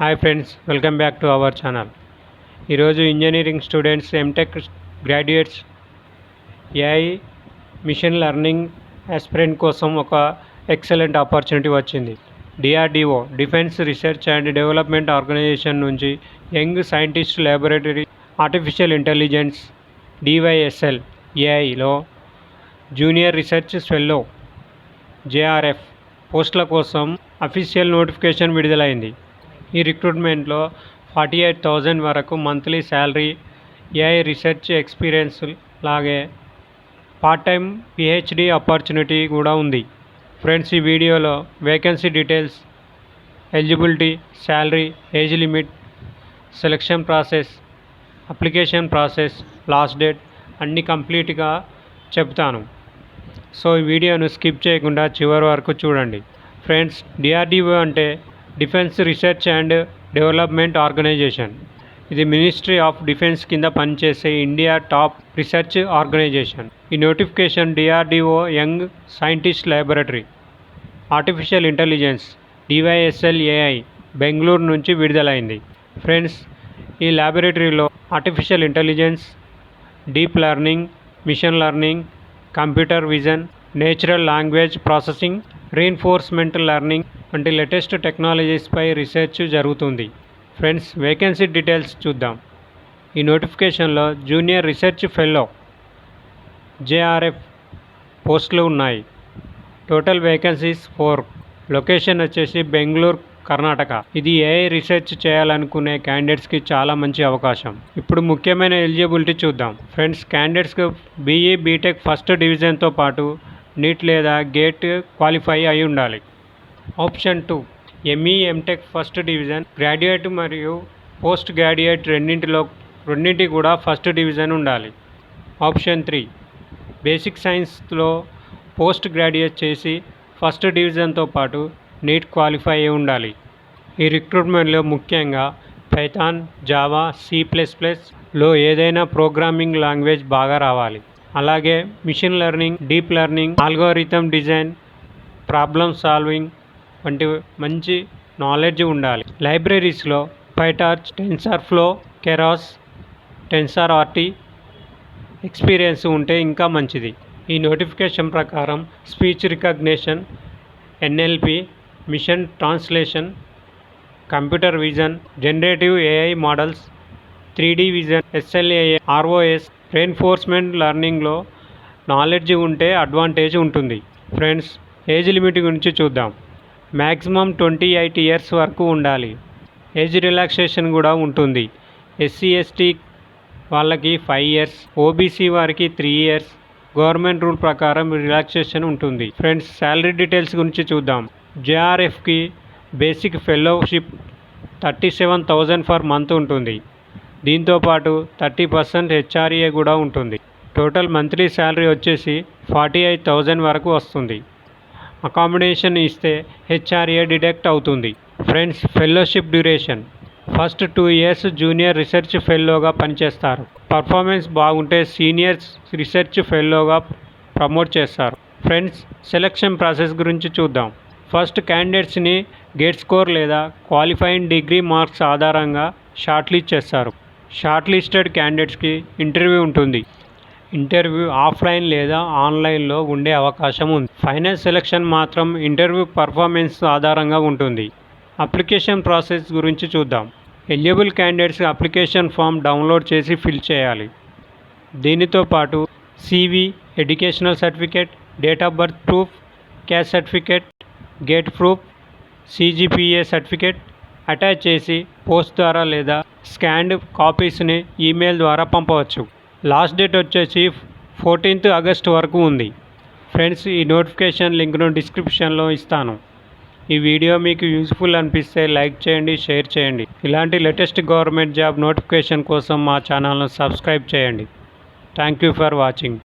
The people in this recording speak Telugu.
Hi friends, welcome back to our channel. ఈరోజు engineering students, MTech graduates AI machine learning aspirant కోసం ఒక ఎక్సలెంట్ ఆపర్చునిటీ వచ్చింది. DRDO defence research and development organisation నుంచి young scientist laboratory artificial intelligence DYSL ఏఐలో జూనియర్ రీసెర్చ్ ఫెల్లో జేఆర్ఎఫ్ పోస్టుల కోసం అఫీషియల్ నోటిఫికేషన్ విడుదలైంది. ఈ రిక్రూట్మెంట్లో 48,000 వరకు monthly salary, AI research experience లాగే పార్ట్ టైం పిహెచ్డి ఆపర్చునిటీ కూడా ఉంది. ఫ్రెండ్స్, ఈ వీడియోలో vacancy details, eligibility, salary, age limit, selection process, application process, last date అన్నీ కంప్లీట్గా చెప్తాను. సో ఈ వీడియోను స్కిప్ చేయకుండా చివరి వరకు చూడండి. ఫ్రెండ్స్, డిఆర్డిఓ అంటే defence research and development organisation. ఇది మినిస్ట్రీ ఆఫ్ డిఫెన్స్ కింద పనిచేసే ఇండియా టాప్ రీసెర్చ్ ఆర్గనైజేషన్. ఈ notification DRDO young scientist laboratory artificial intelligence DYSL AI Bengaluru నుంచి విడుదలైంది. ఫ్రెండ్స్, ఈ ల్యాబొరేటరీలో artificial intelligence, deep learning, machine learning, computer vision, natural language processing, reinforcement learning వంటి లేటెస్ట్ టెక్నాలజీస్పై రీసెర్చ్ జరుగుతుంది. ఫ్రెండ్స్, వేకెన్సీ డీటెయిల్స్ చూద్దాం. ఈ నోటిఫికేషన్లో జూనియర్ రీసెర్చ్ ఫెల్లో జేఆర్ఎఫ్ పోస్టులు ఉన్నాయి. Total vacancies 4. లొకేషన్ వచ్చేసి బెంగళూరు, కర్ణాటక. ఇది ఏఐ రీసెర్చ్ చేయాలనుకునే క్యాండిడేట్స్కి చాలా మంచి అవకాశం. ఇప్పుడు ముఖ్యమైన ఎలిజిబిలిటీ చూద్దాం. ఫ్రెండ్స్, క్యాండిడేట్స్కి బీఈ బీటెక్ ఫస్ట్ డివిజన్తో పాటు నీట్ లేదా గేట్ క్వాలిఫై అయి ఉండాలి. Option 2, ME MTech first division. Graduate మరియు పోస్ట్ గ్రాడ్యుయేట్ రెండింటి కూడా ఫస్ట్ డివిజన్ ఉండాలి. ఆప్షన్ 3, బేసిక్ సైన్స్లో పోస్ట్ గ్రాడ్యుయేట్ చేసి ఫస్ట్ డివిజన్తో పాటు నీట్ క్వాలిఫై అయి ఉండాలి. ఈ రిక్రూట్మెంట్లో ముఖ్యంగా పైథాన్, జావా, C++లో ఏదైనా ప్రోగ్రామింగ్ లాంగ్వేజ్ బాగా రావాలి. అలాగే machine learning, deep learning, algorithm design, problem solving వంటి మంచి నాలెడ్జ్ ఉండాలి. లైబ్రరీస్లో పైటార్చ్, టెన్సర్ఫ్లో, కెరాస్, టెన్సర్ఆర్టీ ఎక్స్పీరియన్స్ ఉంటే ఇంకా మంచిది. ఈ నోటిఫికేషన్ ప్రకారం speech recognition, NLP, machine translation, computer vision, generative AI models, 3D vision, SLAM, ROS, reinforcement లెర్నింగ్లో నాలెడ్జ్ ఉంటే అడ్వాంటేజ్ ఉంటుంది. ఫ్రెండ్స్, ఏజ్ లిమిట్ గురించి చూద్దాం. మ్యాక్సిమం 28 ఇయర్స్ వరకు ఉండాలి. ఏజ్ రిలాక్సేషన్ కూడా ఉంటుంది. SC/ST వాళ్ళకి 5 ఇయర్స్, ఓబీసీ వారికి 3 ఇయర్స్. గవర్నమెంట్ రూల్ ప్రకారం రిలాక్సేషన్ ఉంటుంది. ఫ్రెండ్స్, శాలరీ డీటెయిల్స్ గురించి చూద్దాం. జేఆర్ఎఫ్కి బేసిక్ ఫెలోషిప్ 37,000 ఫర్ మంత్ ఉంటుంది. దీంతోపాటు 30% హెచ్ఆర్ఏ కూడా ఉంటుంది. టోటల్ మంత్లీ శాలరీ వచ్చేసి 48,000 వరకు వస్తుంది. అకామిడేషన్ ఇస్తే హెచ్ఆర్ఏ డిడక్ట్ అవుతుంది. Friends, fellowship duration first 2 years junior research ఫెల్లోగా పనిచేస్తారు. పర్ఫార్మెన్స్ బాగుంటే సీనియర్ రీసెర్చ్ ఫెల్లోగా ప్రమోట్ చేస్తారు. ఫ్రెండ్స్, సెలక్షన్ ప్రాసెస్ గురించి చూద్దాం. ఫస్ట్, క్యాండిడేట్స్ని గేట్ స్కోర్ లేదా క్వాలిఫైయింగ్ డిగ్రీ మార్క్స్ ఆధారంగా షార్ట్ లిస్ట్ చేస్తారు. షార్ట్ లిస్టెడ్ క్యాండిడేట్స్కి ఇంటర్వ్యూ ఉంటుంది. ఇంటర్వ్యూ ఆఫ్లైన్ లేదా ఆన్లైన్లో ఉండే అవకాశం ఉంది. ఫైనల్ సెలక్షన్ మాత్రం ఇంటర్వ్యూ పర్ఫార్మెన్స్ ఆధారంగా ఉంటుంది. అప్లికేషన్ ప్రాసెస్ గురించి చూద్దాం. Eligible candidates application form download చేసి ఫిల్ చేయాలి. దీనితో పాటు CV, educational certificate, date of birth proof, caste certificate, gate proof, CGPA certificate attach చేసి పోస్ట్ ద్వారా లేదా స్కాన్డ్ కాపీస్ని ఈమెయిల్ ద్వారా పంపవచ్చు. లాస్ట్ డేట్ వచ్చేసి 14th ఆగస్ట్ వరకు ఉంది. ఫ్రెండ్స్, ఈ నోటిఫికేషన్ లింక్ను డిస్క్రిప్షన్లో ఇస్తాను. ఈ వీడియో మీకు యూజ్ఫుల్ అనిపిస్తే లైక్ చేయండి, షేర్ చేయండి. ఇలాంటి లేటెస్ట్ గవర్నమెంట్ జాబ్ నోటిఫికేషన్ కోసం మా ఛానల్ను సబ్స్క్రైబ్ చేయండి. Thank you for watching.